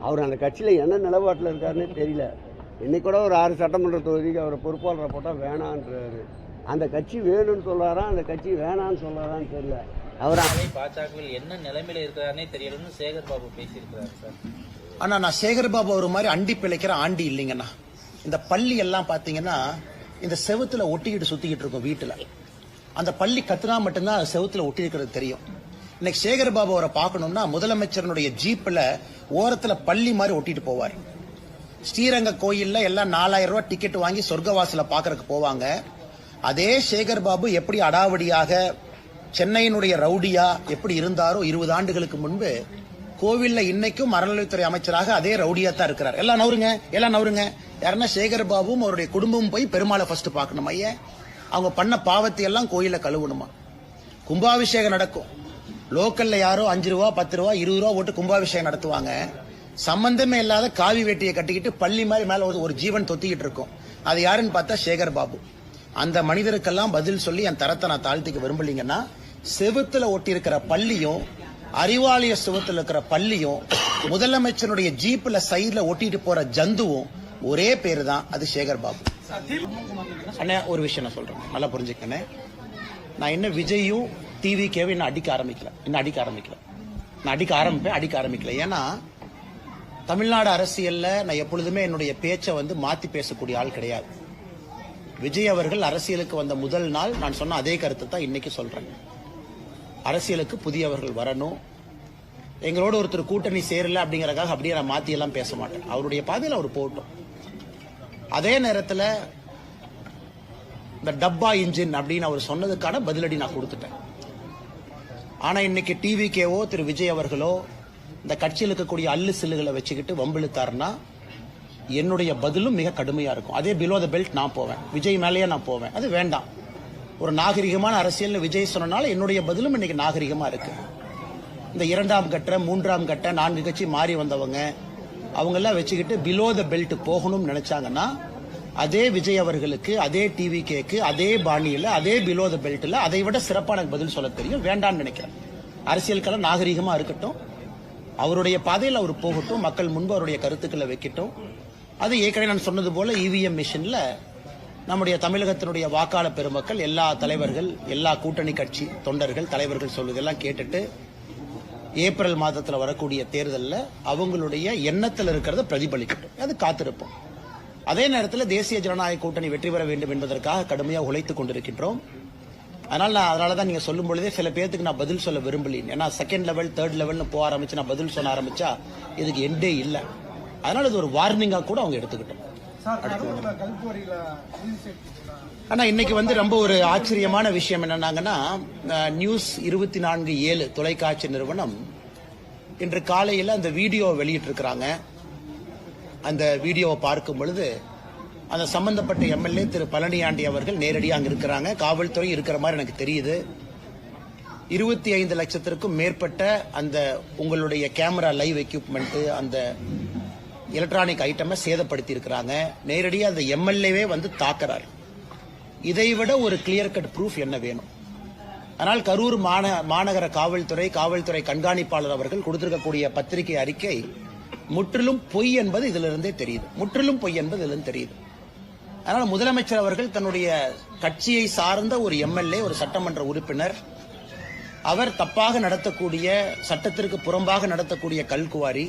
அவர் அந்த கட்சியில் என்ன நிலப்பாட்டில் இருக்காருன்னு தெரியல. இன்னைக்கு கூட ஒரு 6 சட்டமன்ற தொகுதிக்கு அவரை பொறுப்பாளரை போட்டால் வேணான்றாரு. அந்த கட்சி வேணும்னு சொல்கிறாரா, அந்த கட்சி வேணான்னு சொல்கிறாரான்னு தெரியல. அவர் பாஜகவில் என்ன நிலைமையில இருக்கிறாருன்னே தெரியலன்னு சேகர் பாபு பேசியிருக்கிறாரு சார். ஆனா நான் சேகர் பாபு ஒரு மாதிரி அண்டி பிழைக்கிற ஆண்டி இல்லைங்கண்ணா. இந்த பள்ளி எல்லாம் பாத்தீங்கன்னா இந்த செவுத்துல ஒட்டிக்கிட்டு சுத்திக்கிட்டு இருக்கும் வீட்டுல. அந்த பள்ளி கத்துனா மட்டும்தான் செவுத்துல ஒட்டி இருக்கிறது தெரியும். இன்னைக்கு சேகர் பாபு அவரை பார்க்கணும்னா முதலமைச்சருடைய ஜீப்ல ஓரத்துல பள்ளி மாதிரி ஒட்டிட்டு போவார். ஸ்ரீரங்க கோயில்ல எல்லாம் 4000 ரூபாய் டிக்கெட் வாங்கி சொர்க்கவாசல பாக்குறதுக்கு போவாங்க. அதே சேகர் பாபு எப்படி அடாவடியாக சென்னையினுடைய ரவுடியா எப்படி இருந்தாரோ 20 ஆண்டுகளுக்கு முன்பு கோவில்ல இன்னைக்கும் அறநிலையத்துறை அமைச்சராக அதே ரவுடியா தான் இருக்கிறார். எல்லாம் நவருங்க. யாருன்னா சேகர் பாபுவும் அவருடைய குடும்பமும் போய் பெருமாளை ஃபர்ஸ்ட் பார்க்கணும். ஐயா அவங்க பண்ண பாவத்தை எல்லாம் கோயில கழுவணுமா? கும்பாபிஷேகம் நடக்கும். லோக்கல்ல யாரோ 5 ரூபா 10 ரூபா 20 ரூபா போட்டு கும்பாபிஷேகம் நடத்துவாங்க. சம்பந்தமே இல்லாத காவி வேட்டியை கட்டிக்கிட்டு பள்ளி மாதிரி மேல ஒரு ஜீவன் தொத்திக்கிட்டு இருக்கும். அது யாருன்னு பார்த்தா சேகர் பாபு. அந்த மனிதருக்கெல்லாம் பதில் சொல்லி என் தரத்தை நான் தாழ்த்திக்க விரும்பலீங்கன்னா, செவுத்துல ஒட்டி இருக்கிற பள்ளியும் அறிவாலய செவுத்துல இருக்கிற பள்ளியும் முதலமைச்சருடைய ஜீப்ல சைட்ல ஒட்டிட்டு போற ஜந்துவும் ஒரே பேரு தான். அது சேகர் பாபு. அண்ணா ஒரு விஷயம் நான் சொல்றேன், நல்லா புரிஞ்சுக்கண்ணே. நான் என்ன விஜயும் டிவிகேவும் இன்னும் அடிக்க ஆரம்பிக்கல. நான் அடிக்க ஆரம்பிக்கல. ஏன்னா தமிழ்நாடு அரசியல்ல நான் எப்பொழுதுமே என்னுடைய பேச்சை மாத்தி பேசக்கூடிய ஆள் கிடையாது. விஜய் அவர்கள் அரசியலுக்கு வந்த முதல் நாள் நான் சொன்ன அதே கருத்தை தான் இன்னைக்கு சொல்றேன். அரசியலுக்கு புதியவர்கள் வரணும். எங்களோட ஒருத்தர் கூட்டணி சேரல அப்படிங்கறதுக்காக அப்படியே நான் மாத்தி எல்லாம் பேச மாட்டேன். அவருடைய பாதையில் அவர் போகட்டும். அதே நேரத்தில் இந்த டப்பா இன்ஜின் அப்படின்னு அவர் சொன்னதுக்கான பதிலடி நான் கொடுத்துட்டேன். ஆனா இன்னைக்கு டிவிகேவோ திரு விஜய் அவர்களோ இந்த கட்சியில் இருக்கக்கூடிய அல்லு சில்லுகளை வச்சுக்கிட்டு வம்பிழுத்தாருன்னா என்னுடைய பதிலும் மிக கடுமையா இருக்கும். அதே பிலோ த பெல்ட் நான் போவேன், விஜய் மேலேயே நான் போவேன். அது வேண்டாம். ஒரு நாகரிகமான அரசியல் விஜய் சொன்னனால என்னுடைய பதிலும் இன்னைக்கு நாகரிகமா இருக்கு. இந்த 2ஆம் கட்ட 3ஆம் கட்ட 4 கட்சி மாறி வந்தவங்க அவங்க எல்லாம் வச்சுக்கிட்டு பிலோ த பெல்ட் போகணும்னு நினைச்சாங்கன்னா அதே விஜய் அவர்களுக்கு அதே டிவிகேக்கு அதே பாணியில அதே பிலோ த பெல்ட்ல அதை விட சிறப்பான பதில் சொல்ல தெரியும். வேண்டாம்னு நினைக்கிறேன். அரசியலுக்கெல்லாம் நாகரிகமா இருக்கட்டும், அவருடைய பாதையில் அவர் போகட்டும், மக்கள் முன்பு அவருடைய கருத்துக்களை வைக்கட்டும். அது ஏற்கனவே நான் சொன்னது போல இவிஎம் மிஷின்ல நம்முடைய தமிழகத்தினுடைய வாக்காளர் பெருமக்கள் எல்லா தலைவர்கள் எல்லா கூட்டணி கட்சி தொண்டர்கள் தலைவர்கள் சொல்வதெல்லாம் கேட்டுட்டு ஏப்ரல் மாதத்தில் வரக்கூடிய தேர்தலில் அவங்களுடைய எண்ணத்தில் இருக்கிறத பிரதிபலிக்கட்டும். அது காத்திருப்போம். அதே நேரத்தில் தேசிய ஜனநாயக கூட்டணி வெற்றி பெற வேண்டும் என்பதற்காக கடுமையாக உழைத்துக் கொண்டிருக்கின்றோம். அதனாலதான் நீங்க சொல்லும் பொழுதே சில பேருக்கு நான் பதில் சொல்ல விரும்பலேன். ஏன்னா 2nd லெவல் 3rd லெவல்னு போக ஆரம்பிச்சு நான் பதில் சொல்ல ஆரம்பிச்சா இதுக்கு எண்டே இல்லை. அதனால இது ஒரு வார்னிங்கா கூட அவங்க எடுத்துக்கிட்டோம். ஆனா இன்னைக்கு ரொம்ப ஒரு ஆச்சரியமான விஷயம் என்னன்னாங்கன்னா, நியூஸ் 24/7 தொலைக்காட்சி நிறுவனம் இன்று காலையில் அந்த வீடியோ வெளியிட்டு இருக்கிறாங்க. அந்த வீடியோவை பார்க்கும் பொழுது அந்த சம்பந்தப்பட்ட எம்எல்ஏ திரு பழனியாண்டி அவர்கள் நேரடியாக அங்க இருக்கிறாங்க. காவல்துறை இருக்கிற மாதிரி எனக்கு தெரியுது. 25 லட்சத்திற்கும் மேற்பட்ட அந்த உங்களுடைய கேமரா லைவ் எக்யூப்மெண்ட் அந்த எலக்ட்ரானிக் ஐட்டமை சேதப்படுத்தி இருக்கிறாங்க. நேரடியாக அந்த எம்எல்ஏவே தாக்குறாரு. இதைவிட ஒரு கிளியர் கட் ப்ரூஃப் என்ன வேணும்? ஆனால் கரூர் மாநகர காவல்துறை கண்காணிப்பாளர் அவர்கள் கொடுத்திருக்கக்கூடிய பத்திரிகை அறிக்கை முற்றிலும் பொய் என்பது இதிலிருந்தே தெரியுது. அதனால முதலமைச்சர் அவர்கள் தன்னுடைய கட்சியை சார்ந்த ஒரு எம்எல்ஏ ஒரு சட்டமன்ற உறுப்பினர் அவர் தப்பாக நடத்தக்கூடிய சட்டத்திற்கு புறம்பாக நடத்தக்கூடிய கல்குவாரி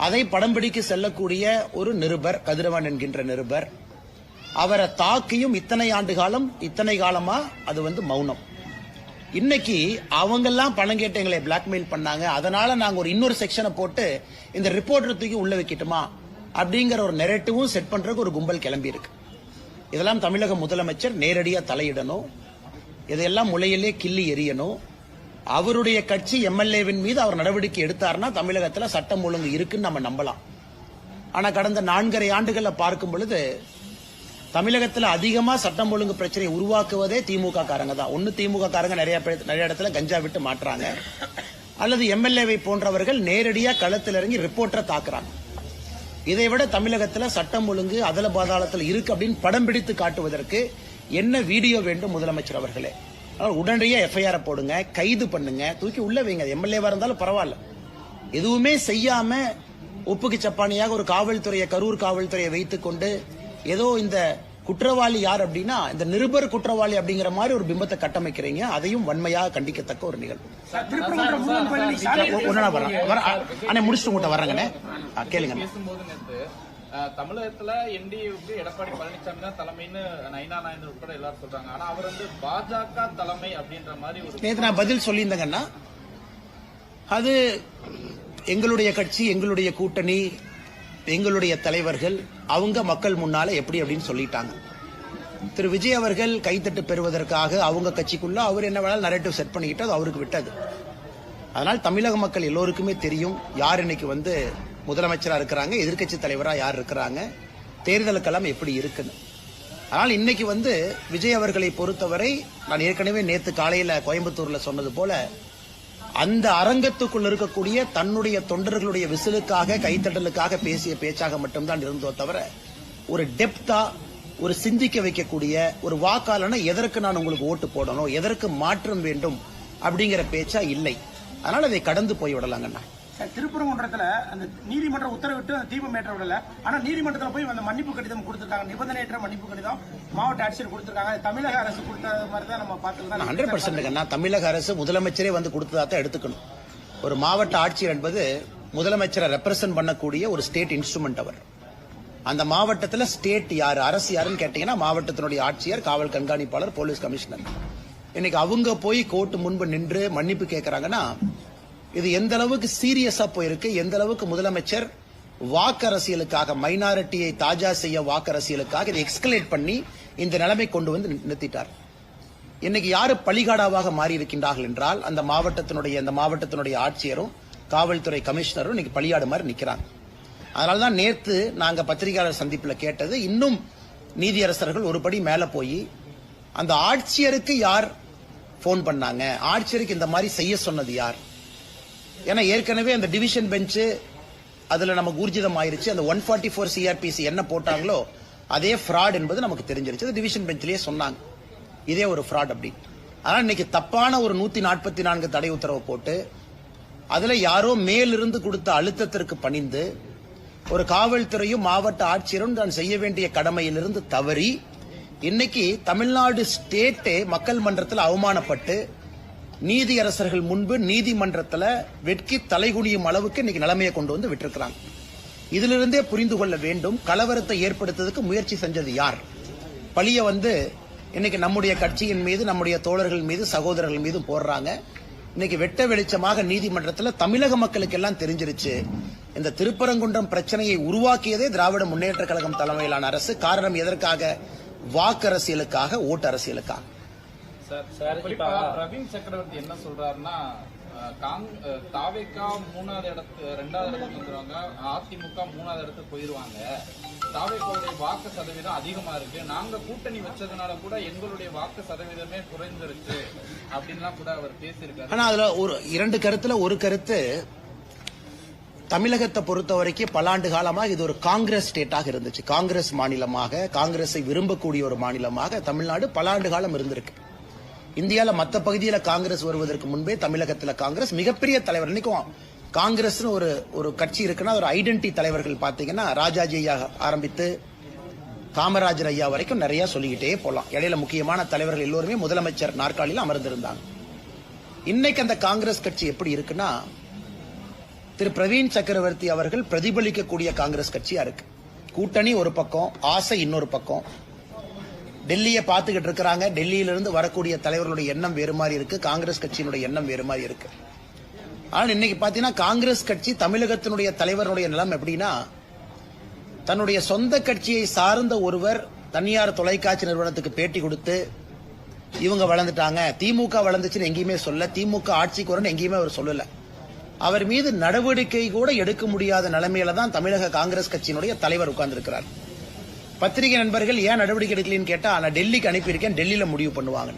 அதை படம் பிடிக்க செல்லக்கூடிய ஒரு நிருபர் கதிரவன் என்கின்ற நிருபர் அவரை தாக்கியும் இத்தனை காலமா அது மௌனம். இன்னைக்கு அவங்கெல்லாம் பணம் கேட்டு எங்களை பிளாக்மெயில் பண்ணாங்க, அதனால நாங்க இன்னொரு செக்ஷனை போட்டு இந்த ரிப்போர்ட்டர் தூக்கி உள்ள வைக்கட்டுமா அப்படிங்கிற ஒரு நெரேட்டிவும் செட் பண்றதுக்கு ஒரு கும்பல் கிளம்பி இருக்கு. இதெல்லாம் தமிழக முதலமைச்சர் நேரடியா தலையிடணும். இதையெல்லாம் முளையிலே கிள்ளி எறியணும். அவருடைய கட்சி எம்எல்ஏவின் மீது அவர் நடவடிக்கை எடுத்தார்னா தமிழகத்தில் சட்டம் ஒழுங்கு இருக்குன்னு நம்ம நம்பலாம். ஆனா கடந்த 4.5 ஆண்டுகள்ல பார்க்கும் பொழுது தமிழகத்தில் அதிகமா சட்டம் ஒழுங்கு பிரச்சனை உருவாக்குவதே திமுக காரங்க தான். ஒன்னு திமுக காரங்க நிறைய இடத்துல கஞ்சா விட்டு மாற்றாங்க, அல்லது எம்எல்ஏவை போன்றவர்கள் நேரடியா களத்தில் இறங்கி ரிப்போர்ட்டரை தாக்குறாங்க. இதை விட தமிழகத்தில் சட்டம் ஒழுங்கு அதல பாதாளத்தில் இருக்கு அப்படின்னு படம் பிடித்து காட்டுவதற்கு என்ன வீடியோ வேண்டும் முதலமைச்சர் அவர்களே? உடனடியா எஃப்ஐஆர் போடுங்க, கைது பண்ணுங்க, தூக்கி உள்ள வைங்க. எம்எல்ஏவா இருந்தாலும் பரவாயில்ல. எதுவுமே செய்யாம ஒப்புக்கு சப்பானியாக ஒரு காவல்துறையை, கரூர் காவல்துறையை வைத்துக் கொண்டு ஏதோ இந்த குற்றவாளி யார் அப்படின்னா இந்த நிருபர் குற்றவாளி அப்படிங்கிற மாதிரி ஒரு பிம்பத்தை கட்டமைக்கிறீங்க. அதையும் வன்மையாக கண்டிக்கத்தக்க ஒரு நிகழ்வு. முடிச்சுட்டு உங்கள்கிட்ட வர்றேங்கண்ணே, கேளுங்க. தமிழகத்துல என்டிஏவுக்கு எடப்பாடி பழனிசாமி தான் தலைமைன்னு நைனா நாயந்தர் உட்பட எல்லாரும் சொல்றாங்க. ஆனா அவர் பாஜக தலைமை அப்படின்ற மாதிரி ஒரு நேத்து நான் பதில் சொல்லியிருந்தேங்கன்னா, அது எங்களுடைய கட்சி, எங்களுடைய கூட்டணி, எங்களுடைய தலைவர்கள் அவங்க மக்கள் முன்னால எப்படி அப்படின்னு சொல்லிட்டாங்க. திரு விஜய் அவர்கள் கைத்தட்டு பெறுவதற்காக அவங்க கட்சிக்குள்ள அவர் என்ன வேணாலும் நரேட்டிவ் செட் பண்ணிக்கிட்டு அது அவருக்கு விட்டது. அதனால் தமிழக மக்கள் எல்லோருக்குமே தெரியும் யார் இன்னைக்கு முதலமைச்சரா இருக்கிறாங்க, எதிர்க்கட்சி தலைவரா யார் இருக்கிறாங்க, தேர்தலுக்கெல்லாம் எப்படி இருக்குன்னு. ஆனால் இன்னைக்கு விஜய் அவர்களை பொறுத்தவரை நான் ஏற்கனவே நேத்து காலையில கோயம்புத்தூர்ல சொன்னது போல அந்த அரங்கத்துக்குள் இருக்கக்கூடிய தன்னுடைய தொண்டர்களுடைய விசிலுக்காக, கைத்தட்டலுக்காக பேசிய பேச்சாக மட்டும்தான் இருந்தோ தவிர ஒரு டெப்தா, ஒரு சிந்திக்க வைக்கக்கூடிய ஒரு வாக்காளன எதற்கு நான் உங்களுக்கு ஓட்டு போடணும், எதற்கு மாற்றம் வேண்டும் அப்படிங்கிற பேச்சா இல்லை. அதனால அதை கடந்து போய் விடலாங்கண்ணா. திருப்பரங்குன்றத்துல அந்த நீதிமன்றம் உத்தரவிட்டு அந்த தீபம் ஏற்ற விடல. ஆனா நீதிமன்றத்துல போய் அந்த மன்னிப்பு கடிதம் கொடுத்திருக்காங்க, நிபந்தனையற்ற மன்னிப்பு கடிதம் மாவட்ட ஆட்சியர் கொடுத்திருக்காங்க. தமிழக அரசு கொடுத்த மாதிரி தான் நம்ம பார்த்துக்கலாம். 100% தமிழக அரசு முதலமைச்சரே கொடுத்ததா தான் எடுத்துக்கணும். ஒரு மாவட்ட ஆட்சியர் என்பது முதலமைச்சரை ரெப்ரசென்ட் பண்ணக்கூடிய ஒரு ஸ்டேட் இன்ஸ்ட்ருமெண்ட். அவர் அந்த மாவட்டத்தில் ஸ்டேட் யாரு, அரசு யாருன்னு கேட்டீங்கன்னா மாவட்டத்தினுடைய ஆட்சியர், காவல் கண்காணிப்பாளர், போலீஸ் கமிஷனர். இன்னைக்கு அவங்க போய் கோர்ட் முன்பு நின்று மன்னிப்பு கேட்கறாங்கன்னா இது எந்த அளவுக்கு சீரியஸா போயிருக்கு, எந்த அளவுக்கு முதலமைச்சர் வாக்கு அரசியலுக்காக, மைனாரிட்டியை தாஜா செய்ய வாக்கு அரசியலுக்காக இதை எக்ஸ்கலேட் பண்ணி இந்த நிலைமை கொண்டு நிறுத்திட்டார். இன்னைக்கு யாரு பலிகாடாவாக மாறி இருக்கின்றார்கள் என்றால் அந்த மாவட்டத்தினுடைய ஆட்சியரும் காவல்துறை கமிஷனரும் இன்னைக்கு பலியாடு மாதிரி நிக்கிறாங்க. அதனாலதான் நேத்து நாங்க பத்திரிகையாளர் சந்திப்புல கேட்டது, இன்னும் நீதியரசர்கள் ஒரு படி மேல போய் அந்த ஆட்சியருக்கு யார் போன் பண்ணாங்க, ஆட்சியருக்கு இந்த மாதிரி செய்ய சொன்னது யார். ஏன்னா ஏற்கனவே அந்த டிவிஷன் பெஞ்ச் அதுல நமக்கு ஊர்ஜிதம் ஆயிருச்சு. அந்த 144 CRPC என்ன போட்டாங்களோ அதே ஃப்ராட் என்பது நமக்கு தெரிஞ்சிருச்சு. டிவிஷன் பெஞ்சிலேயே சொன்னாங்க இதே ஒரு ஃப்ராட் அப்படி. ஆனா இன்னைக்கு தப்பான ஒரு 144 தடை உத்தரவு போட்டு அதுல யாரோ மேலிருந்து கொடுத்த அழுத்தத்திற்கு பணிந்து ஒரு காவல்துறையும் மாவட்ட ஆட்சியரும் தான் செய்ய வேண்டிய கடமையிலிருந்து தவறி இன்னைக்கு தமிழ்நாடு ஸ்டேட்டே மக்கள் மன்றத்தில் அவமானப்பட்டு நீதியரசர்கள் முன்பு நீதிமன்றத்தில் வெட்கி தலைகுனியும் அளவுக்கு இன்னைக்கு நிலைமையை கொண்டு விட்டிருக்கிறாங்க. இதிலிருந்தே புரிந்து கொள்ள வேண்டும், கலவரத்தை ஏற்படுத்துவதற்கு முயற்சி செஞ்சது யார். பழிய இன்னைக்கு நம்முடைய கட்சியின் மீது, நம்முடைய தோழர்கள் மீது, சகோதரர்கள் மீது போடுறாங்க. இன்னைக்கு வெட்ட வெளிச்சமாக நீதிமன்றத்தில் தமிழக மக்களுக்கு எல்லாம் தெரிஞ்சிருச்சு இந்த திருப்பரங்குன்றம் பிரச்சனையை உருவாக்கியதே திராவிட முன்னேற்ற கழகம் தலைமையிலான அரசு. காரணம் எதற்காக? வாக்கு அரசியலுக்காக, ஓட்டு அரசியலுக்காக. பிரவீன் சக்கரவர்த்தி என்ன சொல்றாருன்னா, தாவேகா 2வது இடத்துக்கு வந்துருவாங்க, அதிமுக 3வது இடத்துக்கு போயிருவாங்க. தாவேகாவுடைய வாக்கு சதவீதம் அதிகமா இருக்கு, நாங்க கூட்டணி வச்சதுனால கூட எங்களுடைய வாக்கு சதவீதமே குறைஞ்சிருச்சு அப்படின்லாம் கூட அவர் பேசியிருக்காரு. ஆனா அதுல ஒரு 2 கருத்துல ஒரு கருத்து, தமிழகத்தை பொறுத்த வரைக்கும் பல ஆண்டு காலமாக இது ஒரு காங்கிரஸ் ஸ்டேட்டாக இருந்துச்சு. காங்கிரஸ் மாநிலமாக, காங்கிரஸை விரும்பக்கூடிய ஒரு மாநிலமாக தமிழ்நாடு பல ஆண்டு காலம் இருந்திருக்கு. இந்தியாவில் மற்ற பகுதியில் காங்கிரஸ் வருவதற்கு முன்பே தமிழகத்தில் காங்கிரஸ் மிகப்பெரிய தலைவர். இன்னைக்கும் காங்கிரஸ் ஒரு கட்சி இருக்குன்னா ஒரு ஐடென்டி தலைவர்கள் பாத்தீங்கன்னா ராஜாஜி ஐயா ஆரம்பித்து காமராஜர் ஐயா வரைக்கும் நிறைய சொல்லிக்கிட்டே போலாம். இடையில முக்கியமான தலைவர்கள் எல்லோருமே முதலமைச்சர் நாற்காலியில் அமர்ந்திருந்தாங்க. இன்னைக்கு அந்த காங்கிரஸ் கட்சி எப்படி இருக்குன்னா திரு பிரவீன் சக்கரவர்த்தி அவர்கள் பிரதிபலிக்கக்கூடிய காங்கிரஸ் கட்சியா இருக்கு. கூட்டணி ஒரு பக்கம், ஆசை இன்னொரு பக்கம். டெல்லியை பார்த்துக்கிட்டு இருக்கிறாங்க. டெல்லியிலிருந்து வரக்கூடிய தலைவர்களுடைய எண்ணம் வேறு மாதிரி இருக்கு, காங்கிரஸ் கட்சியினுடைய எண்ணம் வேறு மாதிரி இருக்கு. ஆனா இன்னைக்கு பாத்தீங்கன்னா காங்கிரஸ் கட்சி தமிழகத்தினுடைய தலைவருடைய நிலம் எப்படின்னா, தன்னுடைய சொந்த கட்சியை சார்ந்த ஒருவர் தனியார் தொலைக்காட்சி நிறுவனத்துக்கு பேட்டி கொடுத்து இவங்க வளர்ந்துட்டாங்க, திமுக வளர்ந்துச்சுன்னு எங்கேயுமே சொல்ல, திமுக ஆட்சிக்கு வரணும் எங்கேயுமே அவர் சொல்லல. அவர் மீது நடவடிக்கை கூட எடுக்க முடியாத நிலைமையில தான் தமிழக காங்கிரஸ் கட்சியினுடைய தலைவர் உட்கார்ந்து இருக்கிறார். பத்திரிகை நண்பர்கள் ஏன் நடவடிக்கை எடுக்கலன்னு கேட்டா, நான் டெல்லிக்கு அனுப்பியிருக்கேன், டெல்லியில முடிவு பண்ணுவாங்க.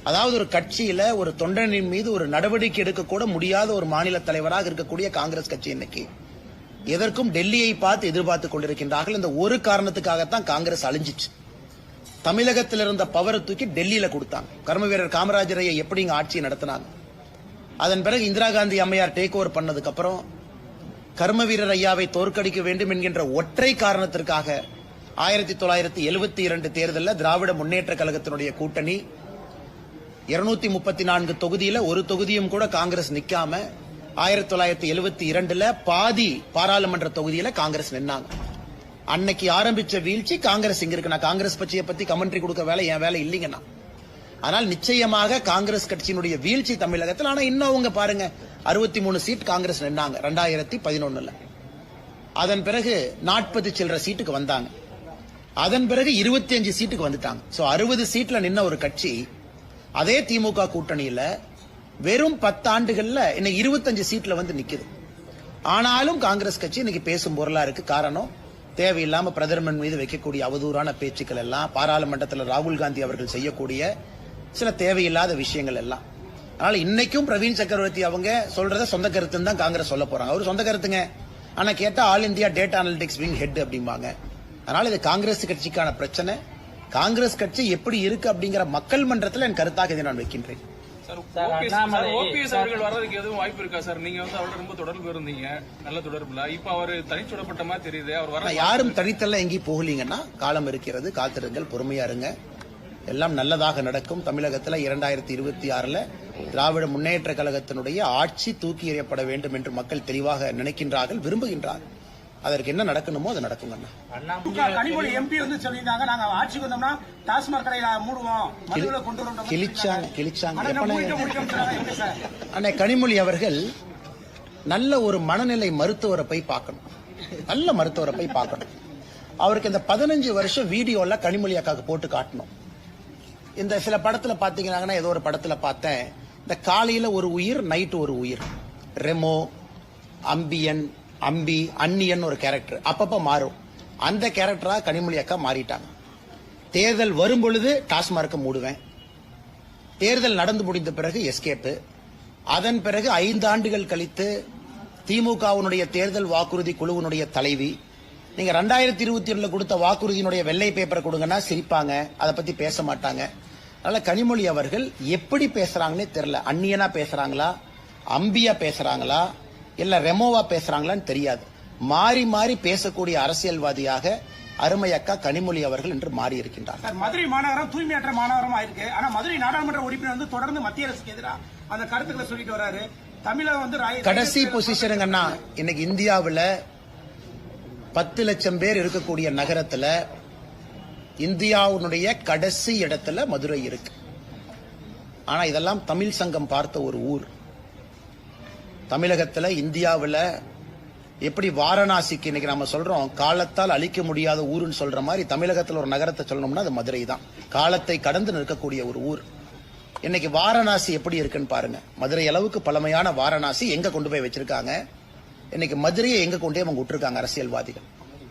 அதாவது ஒரு கட்சியில ஒரு தொண்டனின் மீது ஒரு நடவடிக்கை எடுக்க கூட முடியாத ஒரு மாநில தலைவராக இருக்கக்கூடிய காங்கிரஸ் கட்சி இன்னைக்கு எதற்கும் டெல்லியை பார்த்து எதிர்பார்த்துக் கொண்டிருக்கின்றார்கள். இந்த ஒரு காரணத்துக்காகத்தான் காங்கிரஸ் அழிஞ்சிச்சு. தமிழகத்தில் இருந்த பவரை தூக்கி டெல்லியில கொடுத்தாங்க. கர்ம வீரர் காமராஜரையை எப்படி இங்க ஆட்சியை நடத்தினாங்க. அதன் பிறகு இந்திரா காந்தி அம்மையார் டேக் ஓவர் பண்ணதுக்கு அப்புறம் கர்ம வீரர் ஐயாவை தோற்கடிக்க வேண்டும் என்கின்ற ஒற்றை காரணத்திற்காக 1972 தேர்தலில் திராவிட முன்னேற்ற கழகத்தினுடைய கூட்டணி 234 தொகுதியில ஒரு தொகுதியும் கூட காங்கிரஸ் நிக்காம 1972 பாதி பாராளுமன்ற தொகுதியில காங்கிரஸ் நின்னாங்க. அன்னைக்கு ஆரம்பிச்ச வீழ்ச்சி காங்கிரஸ் இங்க இருக்கு. நான் காங்கிரஸ் கட்சியை பத்தி கமெண்ட்ரி கொடுக்க வேலை என் வேலை இல்லைங்கண்ணா. ஆனால் நிச்சயமாக காங்கிரஸ் கட்சியினுடைய வீழ்ச்சி தமிழகத்தில். ஆனா இன்னும் அவங்க பாருங்க 63 சீட் காங்கிரஸ் நின்னாங்க 2011. அதன் பிறகு 40 சில்லற சீட்டுக்கு வந்தாங்க. அதன் பிறகு 25 சீட்டுக்கு வந்துட்டாங்க. 60 சீட்ல நின்ன ஒரு கட்சி அதே திமுக கூட்டணியில வெறும் 10 ஆண்டுகள்ல இன்னைக்கு 25 சீட்ல வந்து நிக்குது. ஆனாலும் காங்கிரஸ் கட்சி இன்னைக்கு பேசும் பொருளா இருக்கு. காரணம், தேவையில்லாம பிரதமர் மீது வைக்கக்கூடிய அவதூறான பேச்சுக்கள் எல்லாம், பாராளுமன்றத்தில் ராகுல் காந்தி அவர்கள் செய்யக்கூடிய சில தேவையில்லாத விஷயங்கள் எல்லாம். அதனால இன்னைக்கும் பிரவீன் சக்கரவர்த்தி அவங்க சொல்றத சொந்த கருத்துன்னு தான் காங்கிரஸ் சொல்ல போறாங்க. அவர் சொந்த கருத்துங்க. ஆனா கேட்டா all India data analytics wing head அப்படிம்பாங்க. அதனால இது காங்கிரஸ் கட்சிக்கான பிரச்சனை. காங்கிரஸ் கட்சி எப்படி இருக்கு அப்படிங்கிற மக்கள் மன்றத்தில் என் கருத்தாக இதை நான் வைக்கின்றேன். ஓபிஎஸ் அவர்கள் வர்றதுக்கு எதுவும் வாய்ப்பு இருக்கா சார்? நீங்க வந்து அவரோட ரொம்ப தொடர்பு இருந்தீங்க, நல்ல தொடர்புல. இப்ப அவர் தனிச்சுடப்பட்ட மாதிரி தெரியுது. அவர் வர யாரும் தனித்தல்ல எங்கேயும் போகலீங்கன்னா காலம் இருக்கிறது, காத்திருங்கள், பொறுமையா இருங்க, எல்லாம் நல்லதாக நடக்கும். தமிழகத்தில் 2026 திராவிட முன்னேற்ற கழகத்தினுடைய ஆட்சி தூக்கி எறியப்பட வேண்டும் என்று மக்கள் தெளிவாக நினைக்கின்றார்கள், விரும்புகின்றார்கள். அதற்கு என்ன நடக்கணுமோ அது நடக்குங்க. கனிமொழி எம்பி வந்து சொல்லியிருந்தாங்க, நாங்க ஆட்சிக்கு வந்தோம்னா டாஸ்மாக் கடையில மூடுவோம், மதுவில கொண்டு வரோம். கிழிச்சாங்க. அண்ணே கனிமொழி அவர்கள் நல்ல ஒரு மனநிலை மருத்துவரை போய் பார்க்கணும். நல்ல மருத்துவரை போய் பார்க்கணும். அவருக்கு இந்த 15 வருஷம் வீடியோல கனிமொழி அக்காவுக்கு போட்டு காட்டணும். இந்த சில படத்துல பாத்தீங்கன்னா, ஏதோ ஒரு படத்துல பார்த்தேன், இந்த காலையில ஒரு உயிர், நைட்டு ஒரு உயிர். ரெமோ, அம்பியன், அம்பி, அன்னியன் ஒரு கேரக்டர் அப்பப்ப மாறும். அந்த கேரக்டரா கனிமொழி அக்கா மாறிட்டாங்க. தேர்தல் வரும் பொழுது டாஸ்மார்க்க மூடுவேன், தேர்தல் நடந்து முடிந்த பிறகு எஸ்கேப்பு, அதன் பிறகு 5 ஆண்டுகள் கழித்து திமுகவினுடைய தேர்தல் வாக்குறுதி குழுவினுடைய தலைவி. நீங்க 2022 கொடுத்த வாக்குறுதியினுடைய வெள்ளை பேப்பரை கொடுங்கன்னா சிரிப்பாங்க, அதை பத்தி பேச மாட்டாங்க. அதனால கனிமொழி அவர்கள் எப்படி பேசுறாங்கன்னே தெரியல. அந்நியனா பேசுறாங்களா, அம்பியா பேசுறாங்களா, இல்ல ரெமோவா பேசுறாங்களான்னு தெரியாது. மாறி மாறி பேசக்கூடிய அரசியல்வாதியாக அருமை அக்கா கனிமொழி அவர்கள் என்று மாறி இருக்கின்றார். மதுரை மாநகரம் தூய்மையற்ற மாநகரமா இருக்கு. ஆனா மதுரை நாடாளுமன்ற உறுப்பினர் வந்து தொடர்ந்து மத்திய அரசுக்கு எதிராக அந்த கருத்துக்களை சொல்லிட்டு வராரு. தமிழகம் வந்து கடைசி பொசிஷனுங்கன்னா இன்னைக்கு இந்தியாவில் 10 லட்சம் பேர் இருக்கக்கூடிய நகரத்துல இந்தியாவுடைய கடைசி இடத்துல மதுரை இருக்கு. ஆனா இதெல்லாம் தமிழ் சங்கம் பார்த்த ஒரு ஊர். தமிழகத்துல இந்தியாவில் எப்படி வாரணாசிக்கு இன்னைக்கு நம்ம சொல்றோம் காலத்தால் அழிக்க முடியாத ஊருன்னு சொல்ற மாதிரி தமிழகத்தில் ஒரு நகரத்தை சொல்லணும்னா அது மதுரை தான். காலத்தை கடந்து நிற்கக்கூடிய ஒரு ஊர். இன்னைக்கு வாரணாசி எப்படி இருக்குன்னு பாருங்க. மதுரை அளவுக்கு பழமையான வாரணாசி எங்க கொண்டு போய் வச்சிருக்காங்க. இன்னைக்கு மதுரையை எங்க கொண்டே அவங்க விட்டுருக்காங்க அரசியல்வாதிகள்.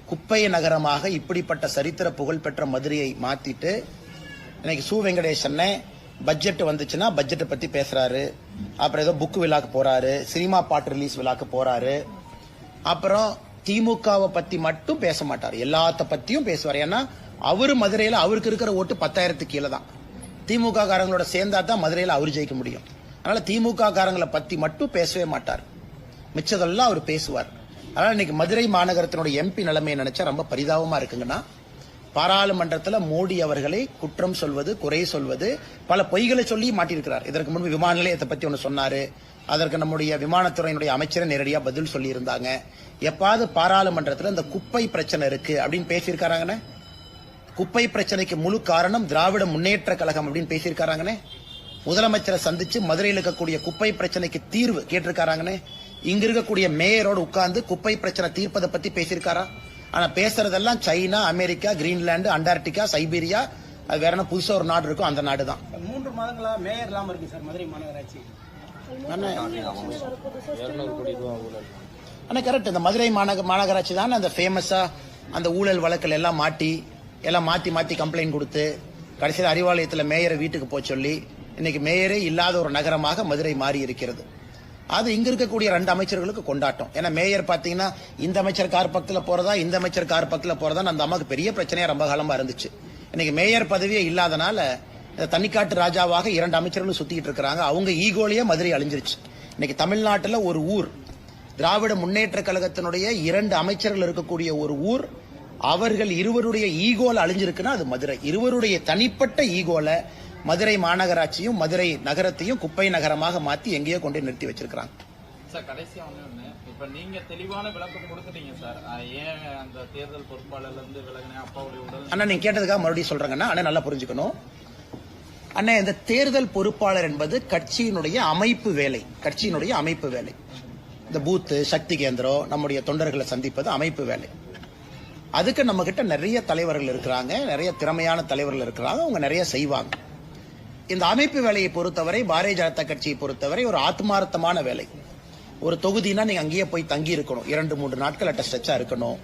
குப்பை நகரமாக இப்படிப்பட்ட சரித்திர புகழ் பெற்ற மதுரையை மாத்திட்டு இன்னைக்கு சு வெங்கடேசன் பட்ஜெட் வந்துச்சுன்னா பட்ஜெட்டை பத்தி பேசுறாரு. அப்புறம் ஏதோ புக் விழாக்கு போறாரு, சினிமா பாட்டு ரிலீஸ் விழாக்கு போறாரு. அப்புறம் திமுகவை பத்தி மட்டும் பேச மாட்டார், எல்லாத்த பத்தியும் பேசுவார். ஏன்னா அவரு மதுரையில அவருக்கு இருக்கிற ஓட்டு 10,000 கீழே தான். திமுக காரங்களோட சேர்ந்தா தான் மதுரையில அவர் ஜெயிக்க முடியும். அதனால திமுக காரங்களை பத்தி மட்டும் பேசவே மாட்டார், மிச்சதெல்லாம் அவர் பேசுவார். அதனால இன்னைக்கு மதுரை மாநகரத்தினுடைய எம்பி நிலைமையை நினைச்சா ரொம்ப பரிதாபமா இருக்குங்கன்னா, பாராளுமன்றத்தில் மோடி அவர்களை குற்றம் சொல்வது, குறை சொல்வது, பல பொய்களை சொல்லி மாட்டியிருக்கிறார். இதற்கு முன்பு விமான நிலையத்தை பத்தி ஒன்று சொன்னாரு, அதற்கு நம்முடைய விமானத்துறையினுடைய அமைச்சரை நேரடியா பதில் சொல்லி இருந்தாங்க. எப்பாவது பாராளுமன்றத்தில் இந்த குப்பை பிரச்சனை இருக்கு அப்படின்னு பேசியிருக்காங்கன்னு, குப்பை பிரச்சனைக்கு முழு காரணம் திராவிட முன்னேற்ற கழகம் அப்படின்னு பேசியிருக்காங்கன்னு, முதலமைச்சரை சந்திச்சு மதுரையில் இருக்கக்கூடிய குப்பை பிரச்சனைக்கு தீர்வு கேட்டிருக்காங்கன்னு, இங்க இருக்கக்கூடிய மேயரோடு உட்கார்ந்து குப்பை பிரச்சனை தீர்ப்பதை பத்தி பேசியிருக்காரா? ஆனா பேசுறதெல்லாம் China, America, Greenland, Antarctica, Siberia, அது வேற என்ன புதுசா ஒரு நாடு இருக்கும், அந்த நாடு தான். 3 மாதங்களா மேயர் இல்லாம இருக்கு சார் மதுரை மாநகராட்சி. ஆனா கரெக்ட், இந்த மதுரை மாநகராட்சி தான் அந்த ஃபேமஸா அந்த ஊழல் வழக்கில் எல்லாம் மாத்தி கம்ப்ளைண்ட் கொடுத்து கடைசியில் அறிவாலயத்தில் மேயரை வீட்டுக்கு போய் சொல்லி இன்னைக்கு மேயரே இல்லாத ஒரு நகரமாக மதுரை மாறி இருக்கிறது. அது இங்க இருக்கக்கூடிய 2 அமைச்சர்களுக்கு கொண்டாட்டம். ஏன்னா மேயர் பாத்தீங்கன்னா இந்த அமைச்சர் கார் பக்கத்தில் போறதா, இந்த அமைச்சர் கார் பக்கத்தில் போறதா அந்த அம்மாவுக்கு பெரிய பிரச்சனையா ரொம்ப காலமா இருந்துச்சு. இன்னைக்கு மேயர் பதவியே இல்லாதனால தனிக்காட்டு ராஜாவாக 2 அமைச்சர்களும் சுத்திட்டு இருக்கிறாங்க. அவங்க ஈகோலயே மதுரை அழிஞ்சிருச்சு. இன்னைக்கு தமிழ்நாட்டில் ஒரு ஊர் திராவிட முன்னேற்ற கழகத்தினுடைய 2 அமைச்சர்கள் இருக்கக்கூடிய ஒரு ஊர், அவர்கள் இருவருடைய ஈகோல அழிஞ்சிருக்குன்னா அது மதுரை. இருவருடைய தனிப்பட்ட ஈகோல மதுரை மாநகராட்சியும் மதுரை நகரத்தையும் குப்பை நகரமாக மாத்தி எங்கேயோ கொண்டு நிறுத்தி வச்சிருக்காங்க. சார் கடைசியா ஒண்ணு, இப்ப நீங்க தெளிவான விளக்கம் கொடுத்துட்டீங்க சார். ஏன் அந்த தேர்தல் பொறுப்பாளர்ல இருந்து விலகின அப்பாவுடைய உடல் அண்ணா நீங்க கேட்டதுக்காக மறுபடியும் சொல்றேங்கன்னா, அண்ணா நல்லா புரிஞ்சுக்கணும். அண்ணா இந்த தேர்தல் பொறுப்பாளர் என்பது கட்சியினுடைய அமைப்பு வேலை, கட்சியினுடைய அமைப்பு வேலை. இந்த பூத்து சக்தி கேந்திரம் நம்முடைய தொண்டர்களை சந்திப்பது அமைப்பு வேலை. அதுக்கு நம்ம கிட்ட நிறைய தலைவர்கள் இருக்கிறாங்க, நிறைய திறமையான தலைவர்கள் இருக்கிறாங்க, அவங்க நிறைய செய்வாங்க. இந்த அமைப்பு வேலையை பொறுத்தவரை பாரதிய ஜனதா கட்சியை பொறுத்தவரை ஒரு ஆத்மார்த்தமான வேலை. ஒரு தொகுதினா நீங்க அங்கேயே போய் தங்கி இருக்கணும், 2-3 நாட்கள் அட்டஸ்டா இருக்கணும்,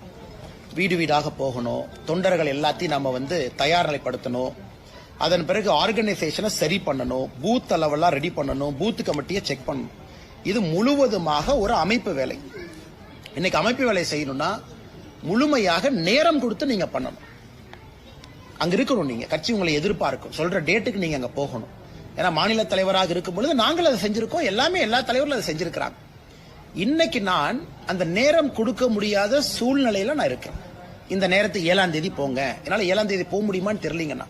வீடு வீடாக போகணும், தொண்டர்கள் எல்லாத்தையும் நம்ம தயார் நிலைப்படுத்தணும், அதன் பிறகு ஆர்கனைசேஷனை சரி பண்ணணும், பூத் அளவெல்லாம் ரெடி பண்ணணும், பூத் கமிட்டியை செக் பண்ணணும். இது முழுவதுமாக ஒரு அமைப்பு வேலை. இன்னைக்கு அமைப்பு வேலை செய்யணும்னா முழுமையாக நேரம் கொடுத்து நீங்க பண்ணணும். அங்க இருக்கணும், நீங்க கட்சி உங்களை எதிர்பார்க்கும், சொல்ற டேட்டுக்கு நீங்க அங்க போகணும். ஏன்னா மாநில தலைவராக இருக்கும் பொழுது நாங்கள் அதை செஞ்சிருக்கோம், எல்லா தலைவர்களும் அதை செஞ்சிருக்கிறாங்க. இன்னைக்கு நான் அந்த நேரம் கொடுக்க முடியாத சூழ்நிலையில நான் இருக்கேன். இந்த நேரத்துக்கு 7ஆம் தேதி போங்க, என்னால 7ஆம் தேதி போக முடியுமான்னு தெரியலீங்கன்னா,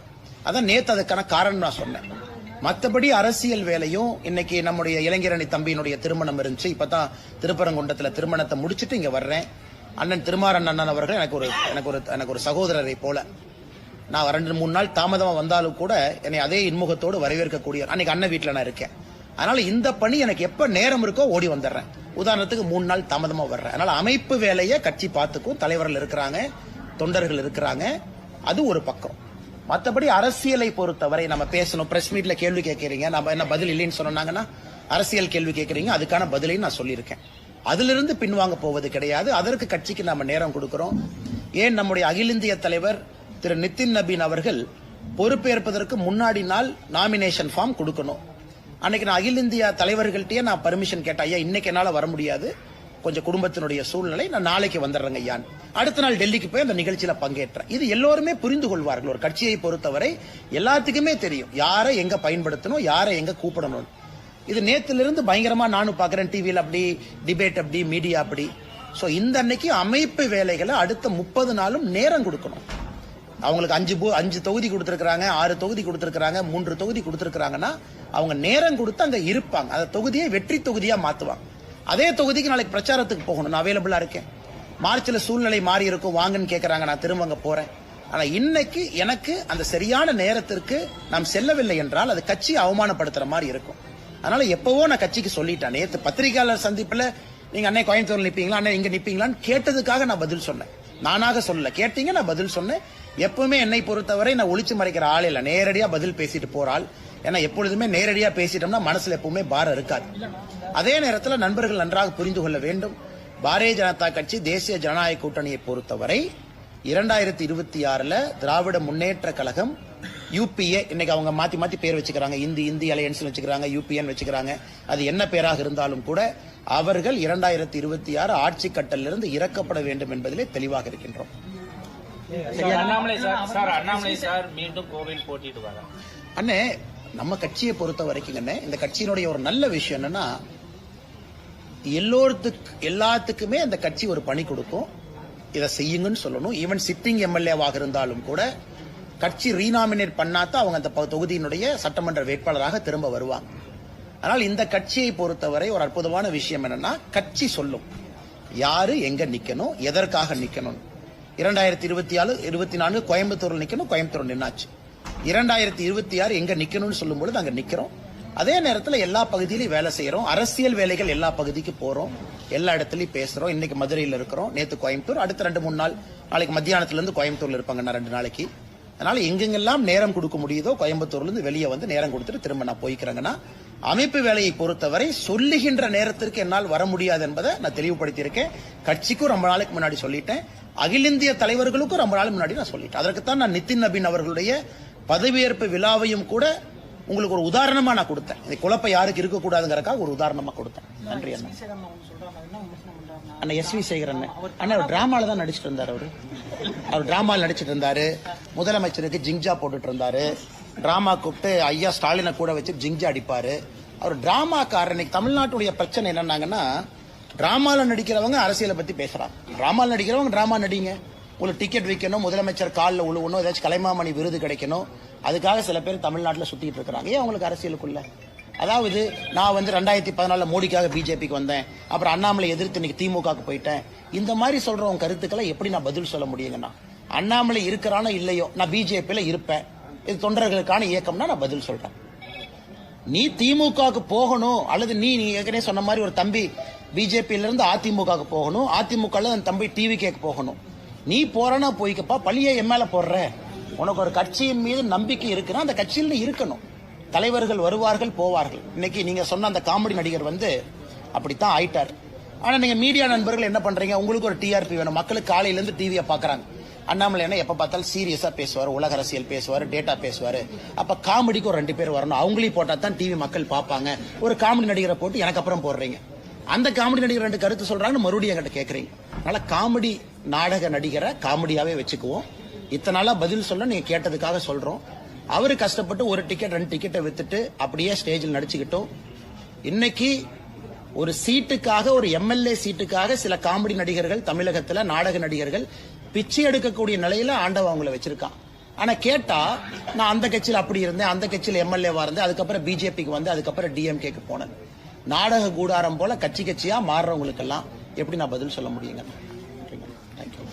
அதான் நேத்து அதுக்கான காரணம் நான் சொன்னேன். மற்றபடி அரசியல் வேலையும் இன்னைக்கு நம்முடைய இளைஞரணி தம்பியினுடைய திருமணம் இருந்துச்சு. இப்பதான் திருப்பரங்குன்றத்துல திருமணத்தை முடிச்சுட்டு இங்க வர்றேன். அண்ணன் திருமாறன் அண்ணன் அவர்கள் எனக்கு ஒரு சகோதரரை போல. நான் 2-3 நாள் தாமதமா வந்தாலும் கூட என்னை அதே இன்முகத்தோடு வரவேற்கக்கூடிய அன்னைக்கு அண்ணன் வீட்டுல நான் இருக்கேன். அதனால இந்த பணி எனக்கு எப்ப நேரம் இருக்கோ ஓடி வந்துடுறேன். உதாரணத்துக்கு 3 நாள் தாமதமா வர்றேன். அதனால அமைப்பு வேலையை கட்சி பார்த்துக்கும், தலைவர்கள் இருக்கிறாங்க, தொண்டர்கள் இருக்கிறாங்க, அது ஒரு பக்கம். மற்றபடி அரசியலை பொறுத்தவரை நம்ம பேசணும். பிரஸ் மீட்ல கேள்வி கேட்கறீங்க, நம்ம என்ன பதில் இல்லைன்னு சொன்னாங்கன்னா அரசியல் கேள்வி கேட்கறீங்க, அதுக்கான பதிலையும் நான் சொல்லியிருக்கேன். அதிலிருந்து பின்வாங்க போவது கிடையாது. அதற்கு கட்சிக்கு நம்ம நேரம் கொடுக்கிறோம். ஏன் நம்முடைய அகில இந்திய தலைவர் திரு நிதின் நபீன் அவர்கள் பொறுப்பேற்பதற்கு முன்னாடி நாள் நாமினேஷன் ஃபார்ம் கொடுக்கணும். அன்னைக்கு நான் அகில இந்தியா தலைவர்கள்ட்டயே நான் பர்மிஷன் கேட்டேன், ஐயா இன்னைக்கு என்னால வர முடியாது, கொஞ்சம் குடும்பத்தினுடைய சூழ்நிலை, நான் நாளைக்கு வந்துடுறேங்க ஐயான். அடுத்த நாள் டெல்லிக்கு போய் அந்த நிகழ்ச்சியில பங்கேற்றேன். இது எல்லோருமே புரிந்து கொள்வார்கள். ஒரு கட்சியை பொறுத்தவரை எல்லாத்துக்குமே தெரியும் யாரை எங்க பயன்படுத்தணும், யாரை எங்க கூப்பிடணும். இது நேத்திலிருந்து பயங்கரமா நானும் பாக்குறேன், டிவியில் அப்படி டிபேட், அப்படி மீடியா அப்படி. சோ இந்த அன்னைக்கு அமைப்பு வேலைகளை அடுத்த 30 நாளும் நேரம் கொடுக்கணும். அவங்களுக்கு 5 தொகுதி கொடுத்திருக்காங்க, 6 தொகுதி கொடுத்திருக்காங்க, 3 தொகுதி கொடுத்திருக்காங்கன்னா அவங்க நேரம் கொடுத்து அங்க இருப்பாங்க. அந்த தொகுதியை வெற்றி தொகுதியா மாத்துவாங்க. அதே தொகுதிக்கு நாளைக்கு பிரச்சாரத்துக்கு போகணும், நான் அவைலபிளா இருக்கேன். மார்ச்ல சூழ்நிலை மாறி இருக்கும், வாங்கன்னு கேட்கறாங்க, நான் திரும்ப அங்க போறேன். ஆனா இன்னைக்கு எனக்கு அந்த சரியான நேரத்திற்கு நாம் செல்லவில்லை என்றால் அது கட்சி அவமானப்படுத்துற மாதிரி இருக்கும். அதனால எப்பவோ நான் கட்சிக்கு சொல்லிட்டேன். நேற்று பத்திரிகையாளர் சந்திப்புல நீங்க அண்ணே கோயம்புத்தூர்ல நிப்பீங்களா, அண்ணே இங்க நிப்பீங்களான்னு கேட்டதுக்காக நான் பதில் சொன்னேன். நானாக சொல்லல, கேட்டீங்க, நான் பதில் சொன்னேன். எப்பவுமே என்னை பொறுத்தவரை நான் ஒளிச்சு மறைக்கிற ஆள் இல்ல, நேரடியா பதில் பேசிட்டு போறாள். ஏன்னா எப்பொழுதுமே நேரடியா பேசிட்டோம்னா மனசுல எப்பவுமே பாரம் இருக்காது. அதே நேரத்தில் நண்பர்கள் நன்றாக புரிந்து கொள்ள வேண்டும், பாரதிய ஜனதா கட்சி தேசிய ஜனநாயக கூட்டணியை பொறுத்தவரை 2026 திராவிட முன்னேற்ற கழகம் யூபிஏ, இன்னைக்கு அவங்க மாத்தி பேர் வச்சுக்கிறாங்க, இந்தி அலையன்ஸ் வச்சுக்கிறாங்க, யூபிஎன் வச்சுக்கிறாங்க. அது என்ன பேராக இருந்தாலும் கூட அவர்கள் 2026 ஆட்சி கட்டலிலிருந்து இறக்கப்பட வேண்டும் என்பதிலே தெளிவாக இருக்கின்றோம். அண்ணாமலை சார் மீண்டும் கோவில் போட்டிடுவாங்க. அண்ணே நம்ம கட்சியை பொறுத்த வரைக்கும் இந்த கட்சியினுடைய ஒரு நல்ல விஷயம் என்னன்னா, எல்லாத்துக்குமே அந்த கட்சி ஒரு பணி கொடுக்கும், இதை செய்யுங்கன்னு சொல்லணும். ஈவன் சிட்டிங் எம்எல்ஏவாக இருந்தாலும் கூட கட்சி ரீநாமினேட் பண்ணாதான் அவங்க அந்த தொகுதியினுடைய சட்டமன்ற வேட்பாளராக திரும்ப வருவாங்க. ஆனால் இந்த கட்சியை பொறுத்தவரை ஒரு அற்புதமான விஷயம் என்னன்னா, கட்சி சொல்லும் யாரு எங்க நிக்கணும், எதற்காக நிக்கணும். 2024 கோயம்புத்தூர்ல நிக்கணும், கோயம்புத்தூர் நின்னாச்சு. 2026 எங்க நிக்கணும்னு சொல்லும் பொழுது அங்க நிக்கிறோம். அதே நேரத்தில் எல்லா பகுதியிலையும் வேலை செய்யறோம். அரசியல் வேலைகள் எல்லா பகுதிக்கு போறோம், எல்லா இடத்துலயும் பேசுறோம். இன்னைக்கு மதுரையில் இருக்கிறோம், நேத்து கோயம்புத்தூர், அடுத்த 2-3 நாள் நாளைக்கு மத்தியானத்துல இருந்து கோயம்புத்தூர்ல இருப்பாங்க, நான் 2 நாளைக்கு. அதனால எங்கெங்கெல்லாம் நேரம் கொடுக்க முடியுதோ கோயம்புத்தூர்ல இருந்து வெளியே நேரம் கொடுத்துட்டு திரும்ப நான் போய்க்கிறேங்கன்னா, அமைப்பு வேலையை பொறுத்தவரை சொல்லுகின்ற நேரத்திற்கு என்னால் வர முடியாது என்பதை நான் தெளிவுபடுத்தியிருக்கேன். கட்சிக்கும் ரொம்ப நாளைக்கு முன்னாடி சொல்லிட்டேன், அகில இந்திய தலைவர்களுக்கும் ரொம்ப நாள் முன்னாடி நான் சொல்லிட்டேன். அதற்குத்தான் நான் நிதின் நபீன் அவர்களுடைய பதவியேற்பு விழாவையும் கூட உங்களுக்கு ஒரு உதாரணமா நான் கொடுத்தேன். இந்த குழப்பம் யாருக்கு இருக்கக்கூடாதுங்கிறக்காக ஒரு உதாரணமா கொடுத்தேன். நன்றி அண்ணா. அண்ணா எஸ்.வி. சேகர் அண்ணா டிராமால தான் நடிச்சிட்டு இருந்தாரு. அவர் டிராமாவில் நடிச்சிட்டு இருந்தாரு. முதலமைச்சருக்கு ஜிங்ஜா போட்டுட்டு இருந்தாரு. டிராமா கூப்பிட்டு ஐயா ஸ்டாலினை கூட வச்சு ஜிங்ஜா அடிப்பாரு. அவர் டிராமாக்காரர். இன்னைக்கு தமிழ்நாட்டுடைய பிரச்சனை என்னன்னாங்கன்னா, டிராமால நடிக்கிறவங்க அரசியலை பத்தி பேசுறாங்க. டிராமால நடிக்கிறவங்க டிராமா நடிங்க. உங்களுக்கு டிக்கெட் விற்கணும், முதலமைச்சர் காலில் உழுவணும், ஏதாச்சும் கலைமாமணி விருது கிடைக்கணும், அதுக்காக சில பேர் தமிழ்நாட்டில் சுத்திட்டு இருக்கிறாங்க. ஏன் அவங்களுக்கு அரசியலுக்குள்ள? அதாவது நான் வந்து 2014 மோடிக்காக பிஜேபிக்கு வந்தேன், அப்புறம் அண்ணாமலை எதிர்த்து இன்னைக்கு திமுகவுக்கு போயிட்டேன், இந்த மாதிரி சொல்றவங்க கருத்துக்களை எப்படி நான் பதில் சொல்ல முடியுங்கன்னா? அண்ணாமலை இருக்கிறானோ இல்லையோ, நான் பிஜேபியில இருப்பேன், இது தொண்டர்களுக்கான இயக்கம்னா நான் பதில் சொல்றேன். நீ திமுகவுக்கு போகணும், அல்லது நீ ஏற்கனவே சொன்ன மாதிரி ஒரு தம்பி பிஜேபியில இருந்து அதிமுகவுக்கு போகணும், அதிமுக தம்பி டிவிகேக்கு போகணும். நீ போறனா போய்க்கப்பா, பழியை என் மேல போடுற. உனக்கு ஒரு கட்சியின் மீது நம்பிக்கை இருக்குன்னா அந்த கட்சியில் இருக்கணும். தலைவர்கள் வருவார்கள் போவார்கள். இன்னைக்கு நீங்க சொன்ன அந்த காமெடி நடிகர் வந்து அப்படித்தான் ஆயிட்டார். ஆனா நீங்க மீடியா நண்பர்கள் என்ன பண்றீங்க? உங்களுக்கு ஒரு டிஆர்பி வேணும். மக்களுக்கு காலையில இருந்து டிவியை பாக்குறாங்க. அண்ணாமலை என்ன எப்ப பார்த்தாலும் சீரியஸா பேசுவார், உலக அரசியல் பேசுவார், டேட்டா பேசுவாரு. அப்ப காமெடிக்கு ஒரு 2 பேர் வரணும். அவங்களையும் போட்டா தான் டிவி மக்கள் பார்ப்பாங்க. ஒரு காமெடி நடிகரை போட்டு எனக்கு அப்புறம் போடுறீங்க. அந்த காமெடி நடிகர் 2 கருத்து சொல்றாங்கன்னு மறுபடியும் என்கிட்ட கேட்கறீங்க. அதனால காமெடி நாடக நடிகரை காமெடியாவே வச்சுக்குவோம். இத்தனை நாளா பதில் சொல்ல நீங்க கேட்டதுக்காக சொல்றோம். அவரு கஷ்டப்பட்டு ஒரு டிக்கெட் 2 டிக்கெட்டை வித்துட்டு அப்படியே ஸ்டேஜில் நடிச்சுக்கிட்டோம். இன்னைக்கு ஒரு சீட்டுக்காக, ஒரு எம்எல்ஏ சீட்டுக்காக சில காமெடி நடிகர்கள் தமிழகத்துல, நாடக நடிகர்கள் பிச்சை எடுக்கக்கூடிய நிலையில ஆண்டவன் அவங்களை வச்சிருக்கான். ஆனா கேட்டா நான் அந்த கட்சியில் அப்படி இருந்தேன், அந்த கட்சியில் எம்எல்ஏவா இருந்தேன், அதுக்கப்புறம் பிஜேபிக்கு வந்து அதுக்கப்புறம் டிஎம்கேக்கு போனேன். நாடக கூடாரம் போல கட்சி கட்சியா மாறுறவங்களுக்கு எல்லாம் எப்படி நான் பதில் சொல்ல முடியுங்க? தேங்க்யூ.